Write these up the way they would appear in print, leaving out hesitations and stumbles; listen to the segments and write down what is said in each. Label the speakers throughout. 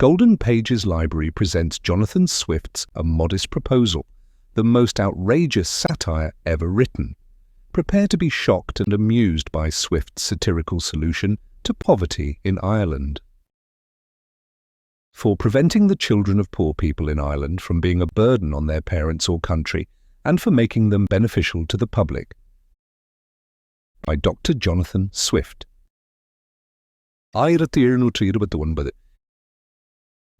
Speaker 1: Golden Pages Library presents Jonathan Swift's A Modest Proposal, the most outrageous satire ever written. Prepare to be shocked and amused by Swift's satirical solution to poverty in Ireland. For preventing the children of poor people in Ireland from being a burden on their parents or country, and for making them beneficial to the public. By Dr. Jonathan Swift.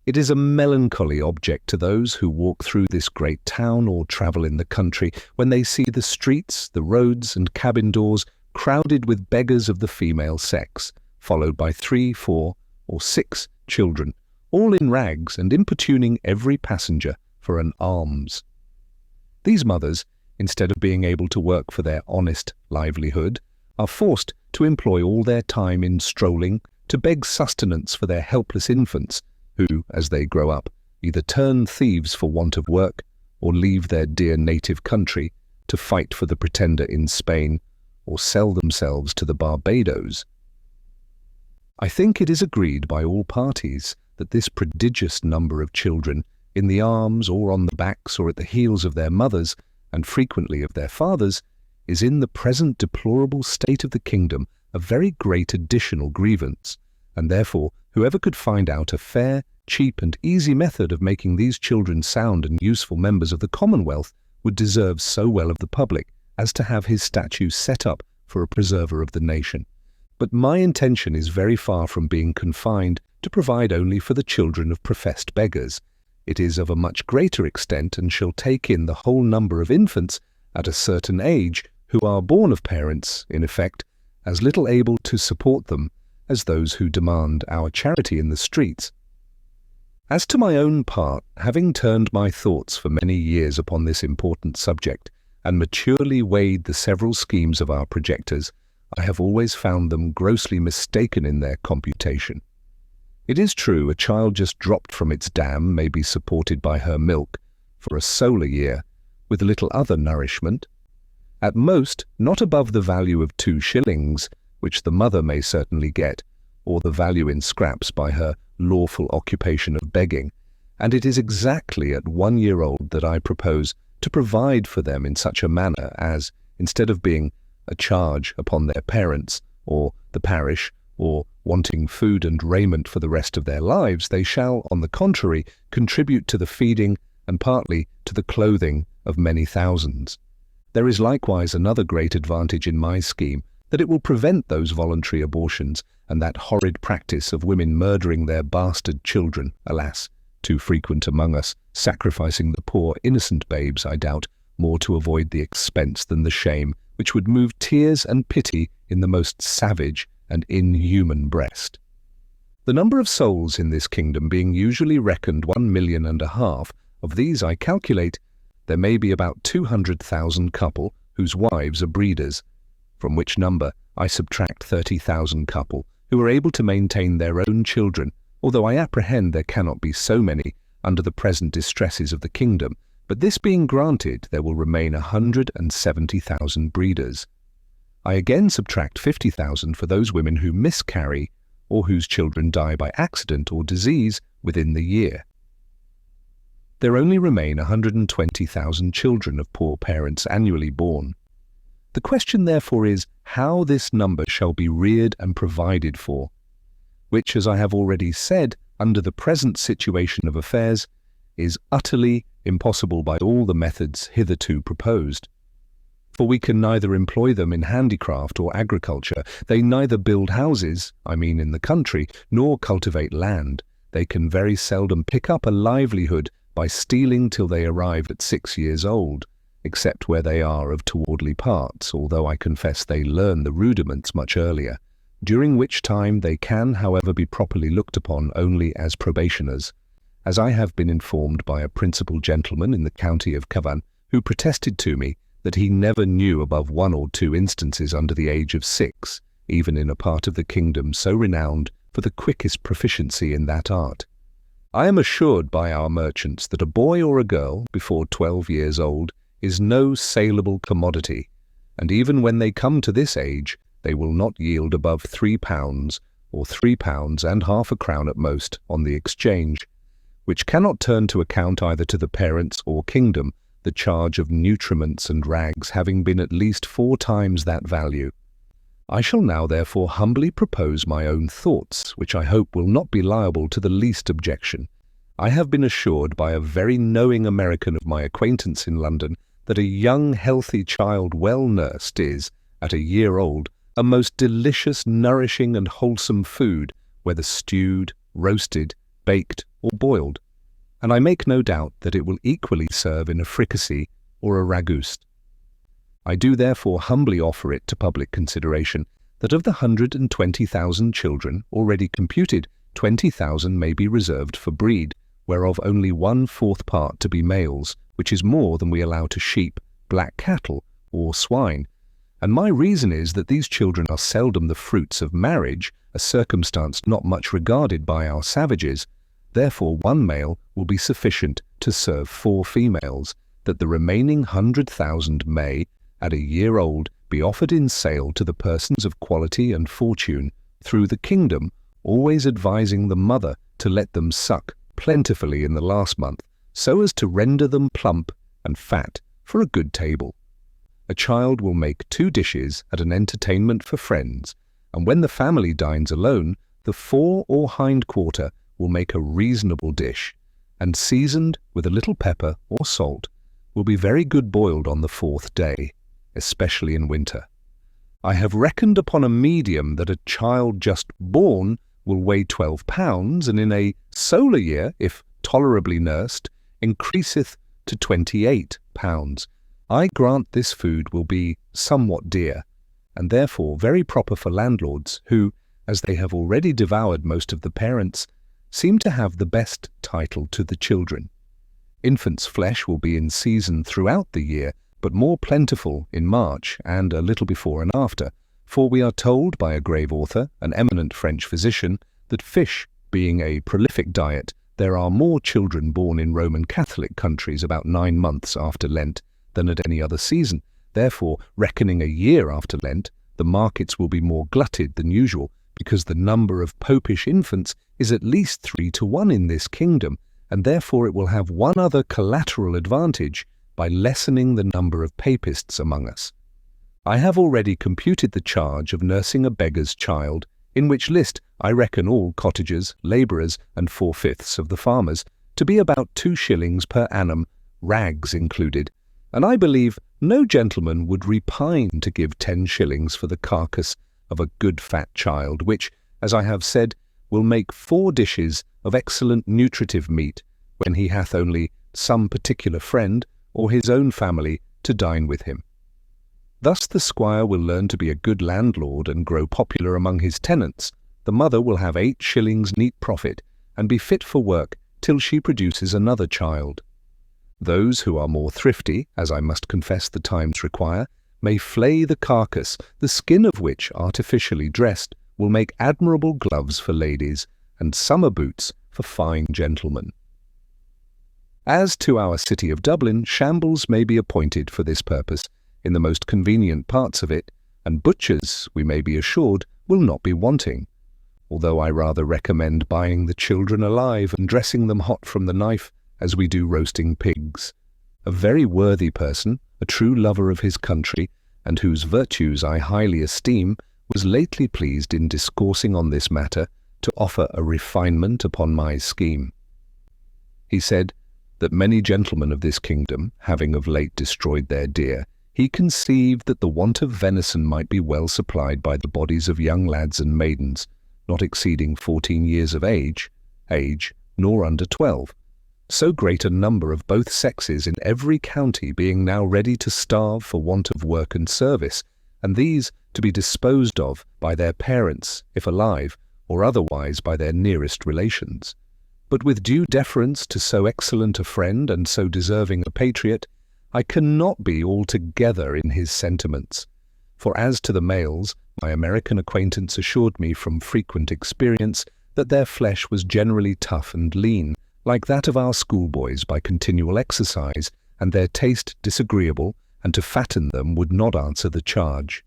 Speaker 1: It is a melancholy object to those who walk through this great town or travel in the country when they see the streets, the roads and cabin doors crowded with beggars of the female sex, followed by 3, 4 or 6 children, all in rags and importuning every passenger for an alms. These mothers, instead of being able to work for their honest livelihood, are forced to employ all their time in strolling to beg sustenance for their helpless infants, who, as they grow up, either turn thieves for want of work or leave their dear native country to fight for the pretender in Spain or sell themselves to the Barbados. I think it is agreed by all parties that this prodigious number of children, in the arms or on the backs or at the heels of their mothers, and frequently of their fathers, is in the present deplorable state of the kingdom a very great additional grievance, and therefore whoever could find out a fair, cheap and easy method of making these children sound and useful members of the Commonwealth would deserve so well of the public as to have his statue set up for a preserver of the nation. But my intention is very far from being confined to provide only for the children of professed beggars. It is of a much greater extent and shall take in the whole number of infants at a certain age who are born of parents, in effect, as little able to support them as those who demand our charity in the streets. As to my own part, having turned my thoughts for many years upon this important subject, and maturely weighed the several schemes of our projectors, I have always found them grossly mistaken in their computation. It is true, a child just dropped from its dam may be supported by her milk for a solar year, with little other nourishment, at most not above the value of 2 shillings, which the mother may certainly get, or the value in scraps by her lawful occupation of begging, and it is exactly at 1 year old that I propose to provide for them in such a manner as, instead of being a charge upon their parents, or the parish, or wanting food and raiment for the rest of their lives, they shall, on the contrary, contribute to the feeding and partly to the clothing of many thousands. There is likewise another great advantage in my scheme, that it will prevent those voluntary abortions and that horrid practice of women murdering their bastard children, alas, too frequent among us, sacrificing the poor innocent babes, I doubt, more to avoid the expense than the shame, which would move tears and pity in the most savage and inhuman breast. The number of souls in this kingdom being usually reckoned 1.5 million, of these I calculate there may be about 200,000 couple whose wives are breeders, from which number I subtract 30,000 couple who are able to maintain their own children, although I apprehend there cannot be so many under the present distresses of the kingdom, but this being granted, there will remain 170,000 breeders. I again subtract 50,000 for those women who miscarry or whose children die by accident or disease within the year. There only remain 120,000 children of poor parents annually born. The question therefore is how this number shall be reared and provided for, which, as I have already said, under the present situation of affairs, is utterly impossible by all the methods hitherto proposed. For we can neither employ them in handicraft or agriculture, they neither build houses, I mean in the country, nor cultivate land. They can very seldom pick up a livelihood by stealing till they arrive at 6 years old, except where they are of towardly parts, although I confess they learn the rudiments much earlier, during which time they can, however, be properly looked upon only as probationers, as I have been informed by a principal gentleman in the county of Cavan, who protested to me that he never knew above 1 or 2 instances under the age of 6, even in a part of the kingdom so renowned for the quickest proficiency in that art. I am assured by our merchants that a boy or a girl before 12 years old is no saleable commodity, and even when they come to this age, they will not yield above £3 or £3 and half a crown at most, on the exchange, which cannot turn to account either to the parents or kingdom, the charge of nutriments and rags having been at least 4 times that value. I shall now therefore humbly propose my own thoughts, which I hope will not be liable to the least objection. I have been assured by a very knowing American of my acquaintance in London that a young, healthy child well nursed is, at a year old, a most delicious, nourishing and wholesome food, whether stewed, roasted, baked or boiled, and I make no doubt that it will equally serve in a fricassee or a ragouste. I do therefore humbly offer it to public consideration that of the 120,000 children already computed, 20,000 may be reserved for breed, whereof only 1/4 part to be males, which is more than we allow to sheep, black cattle, or swine. And my reason is that these children are seldom the fruits of marriage, a circumstance not much regarded by our savages. Therefore 1 male will be sufficient to serve 4 females, that the remaining 100,000 may, at a year old, be offered in sale to the persons of quality and fortune, through the kingdom, always advising the mother to let them suck plentifully in the last month, so as to render them plump and fat for a good table. A child will make 2 dishes at an entertainment for friends, and when the family dines alone, the fore or hind quarter will make a reasonable dish, and seasoned with a little pepper or salt, will be very good boiled on the 4th day, especially in winter. I have reckoned upon a medium that a child just born will weigh 12 pounds, and in a solar year, if tolerably nursed, increaseth to 28 pounds. I grant this food will be somewhat dear, and therefore very proper for landlords who, as they have already devoured most of the parents, seem to have the best title to the children. Infants' flesh will be in season throughout the year, but more plentiful in March and a little before and after, for we are told by a grave author, an eminent French physician, that fish being a prolific diet, there are more children born in Roman Catholic countries about 9 months after Lent than at any other season. Therefore, reckoning a year after Lent, the markets will be more glutted than usual, because the number of popish infants is at least 3 to 1 in this kingdom, and therefore it will have one other collateral advantage by lessening the number of papists among us. I have already computed the charge of nursing a beggar's child, in which list I reckon all cottagers, labourers, and 4/5 of the farmers, to be about 2 shillings per annum, rags included, and I believe no gentleman would repine to give 10 shillings for the carcass of a good fat child, which, as I have said, will make 4 dishes of excellent nutritive meat, when he hath only some particular friend, or his own family, to dine with him. Thus the squire will learn to be a good landlord and grow popular among his tenants. The mother will have 8 shillings neat profit, and be fit for work till she produces another child. Those who are more thrifty, as I must confess the times require, may flay the carcass, the skin of which, artificially dressed, will make admirable gloves for ladies, and summer boots for fine gentlemen. As to our city of Dublin, shambles may be appointed for this purpose, in the most convenient parts of it, and butchers, we may be assured, will not be wanting, although I rather recommend buying the children alive and dressing them hot from the knife, as we do roasting pigs. A very worthy person, a true lover of his country, and whose virtues I highly esteem, was lately pleased in discoursing on this matter to offer a refinement upon my scheme. He said that many gentlemen of this kingdom, having of late destroyed their deer, he conceived that the want of venison might be well supplied by the bodies of young lads and maidens, not exceeding 14 years of age, nor under 12, so great a number of both sexes in every county being now ready to starve for want of work and service, and these to be disposed of by their parents, if alive, or otherwise by their nearest relations. But with due deference to so excellent a friend and so deserving a patriot, I cannot be altogether in his sentiments. For as to the males, my American acquaintance assured me from frequent experience that their flesh was generally tough and lean, like that of our schoolboys by continual exercise, and their taste disagreeable, and to fatten them would not answer the charge.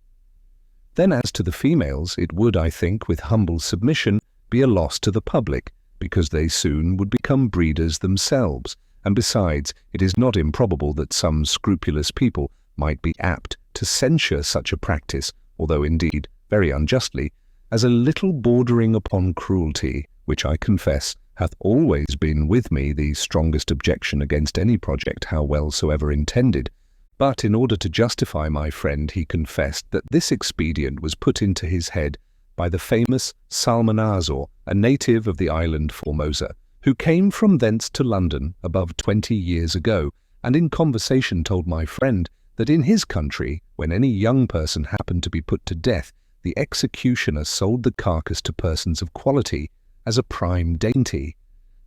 Speaker 1: Then as to the females, it would, I think, with humble submission, be a loss to the public, because they soon would become breeders themselves, and besides, it is not improbable that some scrupulous people might be apt to censure such a practice, although indeed very unjustly, as a little bordering upon cruelty, which I confess hath always been with me the strongest objection against any project, how well soever intended. But in order to justify my friend, he confessed that this expedient was put into his head by the famous Salmanazar, a native of the island Formosa, who came from thence to London above 20 years ago, and in conversation told my friend that in his country, when any young person happened to be put to death, the executioner sold the carcass to persons of quality as a prime dainty,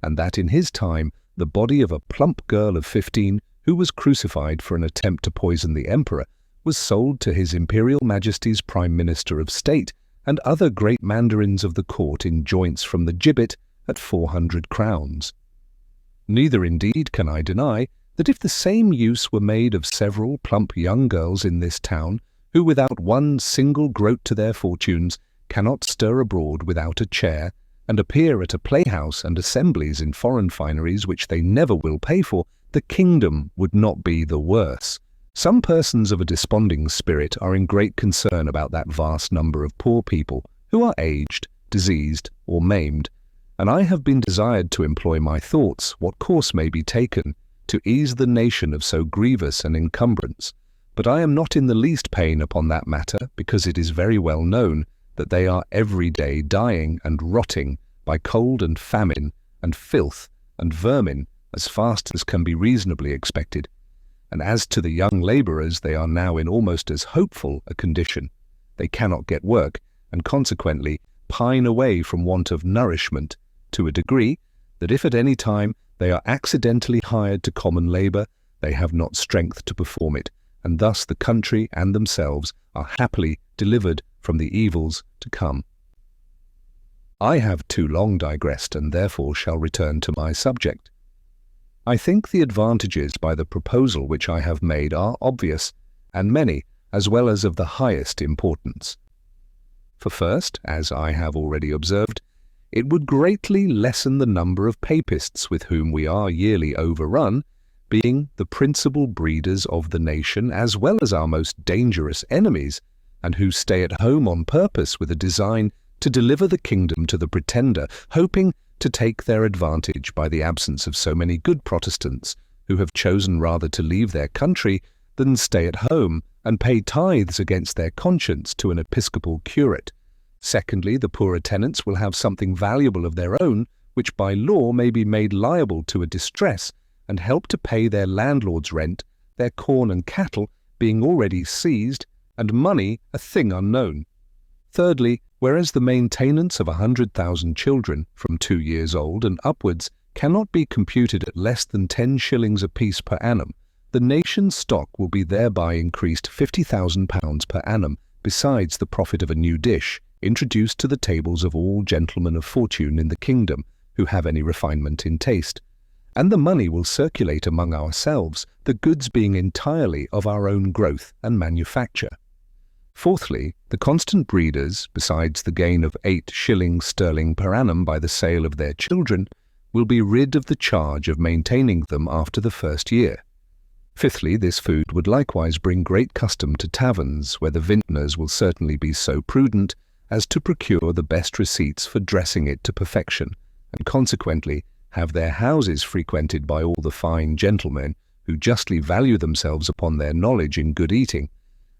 Speaker 1: and that in his time the body of a plump girl of 15 who was crucified for an attempt to poison the emperor was sold to his Imperial Majesty's Prime Minister of State and other great mandarins of the court in joints from the gibbet at 400 crowns. Neither indeed can I deny that if the same use were made of several plump young girls in this town, who without one single groat to their fortunes cannot stir abroad without a chair, and appear at a playhouse and assemblies in foreign fineries which they never will pay for, the kingdom would not be the worse. Some persons of a desponding spirit are in great concern about that vast number of poor people who are aged, diseased, or maimed, and I have been desired to employ my thoughts what course may be taken to ease the nation of so grievous an encumbrance. But I am not in the least pain upon that matter, because it is very well known that they are every day dying and rotting by cold and famine and filth and vermin as fast as can be reasonably expected. And as to the young labourers, they are now in almost as hopeful a condition. They cannot get work, and consequently pine away from want of nourishment to a degree that if at any time they are accidentally hired to common labour, they have not strength to perform it, and thus the country and themselves are happily delivered from the evils to come. I have too long digressed, and therefore shall return to my subject. I think the advantages by the proposal which I have made are obvious, and many, as well as of the highest importance. For first, as I have already observed, it would greatly lessen the number of papists with whom we are yearly overrun, being the principal breeders of the nation, as well as our most dangerous enemies, and who stay at home on purpose with a design to deliver the kingdom to the Pretender, hoping to take their advantage by the absence of so many good Protestants, who have chosen rather to leave their country than stay at home and pay tithes against their conscience to an episcopal curate. Secondly, the poorer tenants will have something valuable of their own, which by law may be made liable to a distress, and help to pay their landlord's rent, their corn and cattle being already seized, and money a thing unknown. Thirdly, whereas the maintenance of 100,000 children from 2 years old and upwards cannot be computed at less than 10 shillings apiece per annum, the nation's stock will be thereby increased £50,000 per annum, besides the profit of a new dish, introduced to the tables of all gentlemen of fortune in the kingdom who have any refinement in taste. And the money will circulate among ourselves, the goods being entirely of our own growth and manufacture. Fourthly, the constant breeders, besides the gain of 8 shillings sterling per annum by the sale of their children, will be rid of the charge of maintaining them after the first year. Fifthly, this food would likewise bring great custom to taverns, where the vintners will certainly be so prudent as to procure the best receipts for dressing it to perfection, and consequently have their houses frequented by all the fine gentlemen who justly value themselves upon their knowledge in good eating,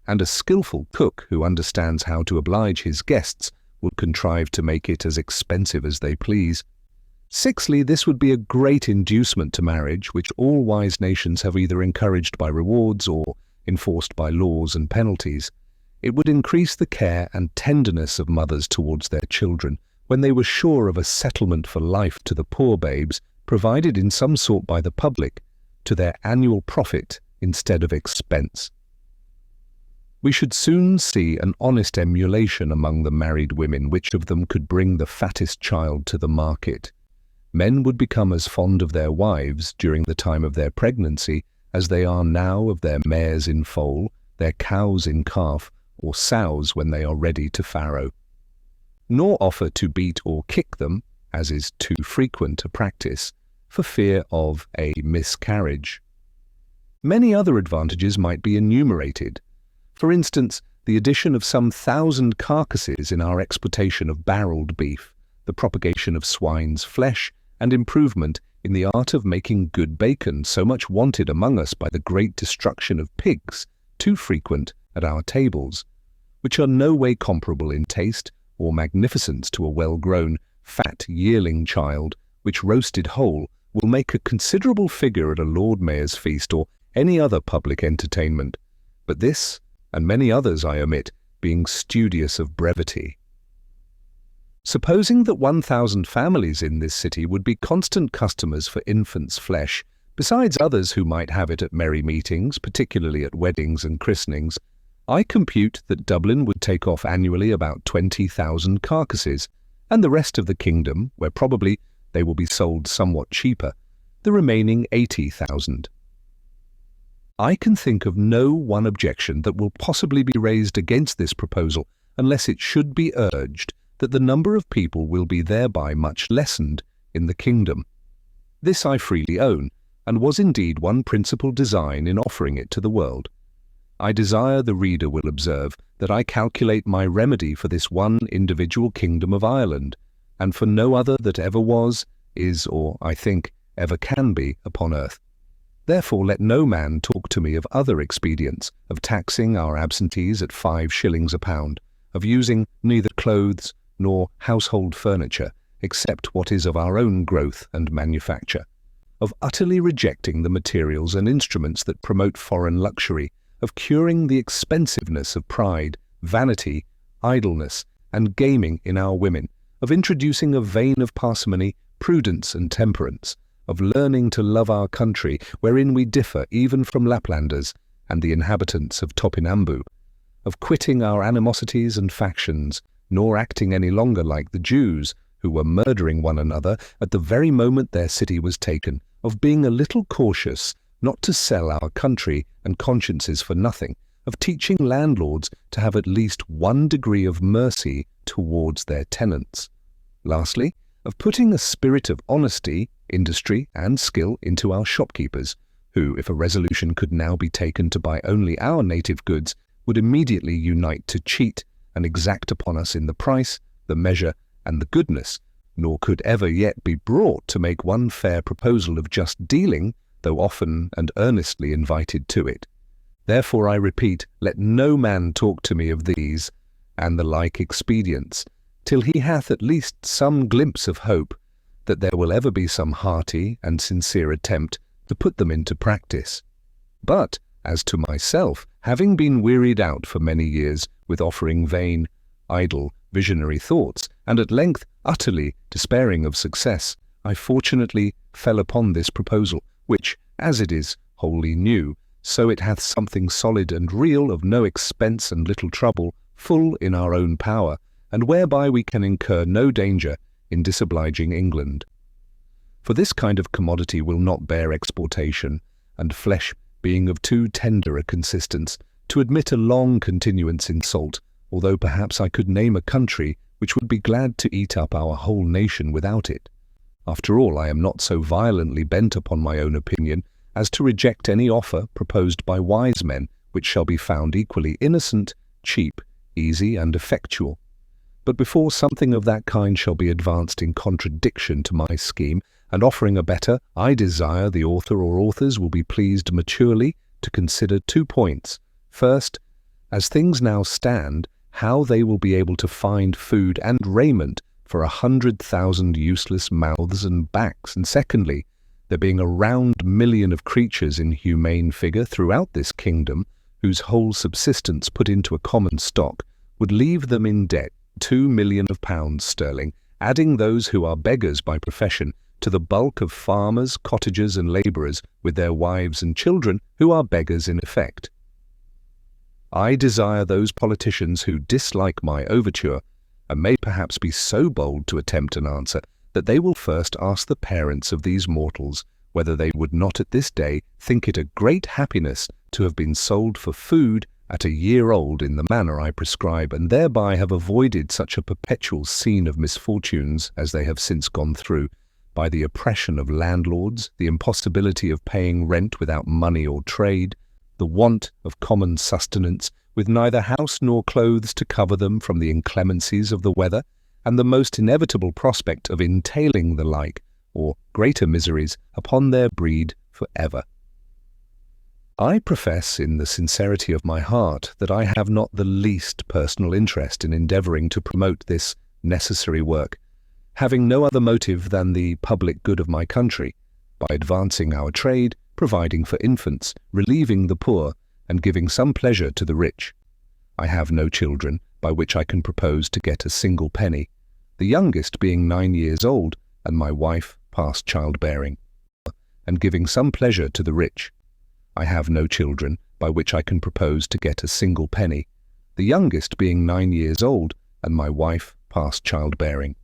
Speaker 1: and a skilful cook who understands how to oblige his guests will contrive to make it as expensive as they please. Sixthly, this would be a great inducement to marriage, which all wise nations have either encouraged by rewards or enforced by laws and penalties. It would increase the care and tenderness of mothers towards their children, when they were sure of a settlement for life to the poor babes, provided in some sort by the public, to their annual profit instead of expense. We should soon see an honest emulation among the married women, which of them could bring the fattest child to the market. Men would become as fond of their wives during the time of their pregnancy as they are now of their mares in foal, their cows in calf, or sows when they are ready to farrow. Nor offer to beat or kick them, as is too frequent a practice, for fear of a miscarriage. Many other advantages might be enumerated. For instance, the addition of some 1,000 carcasses in our exportation of barreled beef, the propagation of swine's flesh, and improvement in the art of making good bacon, so much wanted among us by the great destruction of pigs, too frequent at our tables, which are no way comparable in taste or magnificence to a well-grown, fat yearling child, which roasted whole will make a considerable figure at a Lord Mayor's feast or any other public entertainment. But this, and many others I omit, being studious of brevity. Supposing that 1,000 families in this city would be constant customers for infants' flesh, besides others who might have it at merry meetings, particularly at weddings and christenings, I compute that Dublin would take off annually about 20,000 carcasses, and the rest of the kingdom, where probably they will be sold somewhat cheaper, the remaining 80,000. I can think of no one objection that will possibly be raised against this proposal unless it should be urged that the number of people will be thereby much lessened in the kingdom. This I freely own, and was indeed one principal design in offering it to the world. I desire the reader will observe that I calculate my remedy for this one individual kingdom of Ireland, and for no other that ever was, is, or, I think, ever can be upon earth. Therefore let no man talk to me of other expedients, of taxing our absentees at 5 shillings a pound, of using neither clothes nor household furniture, except what is of our own growth and manufacture, of utterly rejecting the materials and instruments that promote foreign luxury, of curing the expensiveness of pride, vanity, idleness, and gaming in our women, of introducing a vein of parsimony, prudence, and temperance, of learning to love our country, wherein we differ even from Laplanders and the inhabitants of Topinambu, of quitting our animosities and factions, nor acting any longer like the Jews, who were murdering one another at the very moment their city was taken, of being a little cautious not to sell our country and consciences for nothing, of teaching landlords to have at least one degree of mercy towards their tenants. Lastly, of putting a spirit of honesty, industry, and skill into our shopkeepers, who, if a resolution could now be taken to buy only our native goods, would immediately unite to cheat and exact upon us in the price, the measure, and the goodness, nor could ever yet be brought to make one fair proposal of just dealing, though often and earnestly invited to it. Therefore I repeat, let no man talk to me of these and the like expedients, till he hath at least some glimpse of hope that there will ever be some hearty and sincere attempt to put them into practice. But, as to myself, having been wearied out for many years with offering vain, idle, visionary thoughts, and at length utterly despairing of success, I fortunately fell upon this proposal, which, as it is wholly new, so it hath something solid and real of no expense and little trouble, full in our own power, and whereby we can incur no danger in disobliging England. For this kind of commodity will not bear exportation, and flesh being of too tender a consistence, to admit a long continuance in salt, although perhaps I could name a country which would be glad to eat up our whole nation without it. After all, I am not so violently bent upon my own opinion as to reject any offer proposed by wise men which shall be found equally innocent, cheap, easy, and effectual. But before something of that kind shall be advanced in contradiction to my scheme, and offering a better, I desire the author or authors will be pleased maturely to consider 2 points. First, as things now stand, how they will be able to find food and raiment for 100,000 useless mouths and backs, and secondly, there being a round million of creatures in humane figure throughout this kingdom, whose whole subsistence put into a common stock would leave them in debt 2 million of pounds sterling, adding those who are beggars by profession to the bulk of farmers, cottagers, and labourers, with their wives and children, who are beggars in effect. I desire those politicians who dislike my overture, and may perhaps be so bold to attempt an answer, that they will first ask the parents of these mortals whether they would not at this day think it a great happiness to have been sold for food at a year old in the manner I prescribe, and thereby have avoided such a perpetual scene of misfortunes as they have since gone through, by the oppression of landlords, the impossibility of paying rent without money or trade, the want of common sustenance, with neither house nor clothes to cover them from the inclemencies of the weather, and the most inevitable prospect of entailing the like, or greater miseries, upon their breed for ever. I profess in the sincerity of my heart that I have not the least personal interest in endeavouring to promote this necessary work, having no other motive than the public good of my country, by advancing our trade, providing for infants, relieving the poor, and giving some pleasure to the rich. I have no children by which I can propose to get a single penny, the youngest being 9 years old, and my wife past childbearing, and giving some pleasure to the rich. I have no children by which I can propose to get a single penny, the youngest being 9 years old, and my wife past childbearing.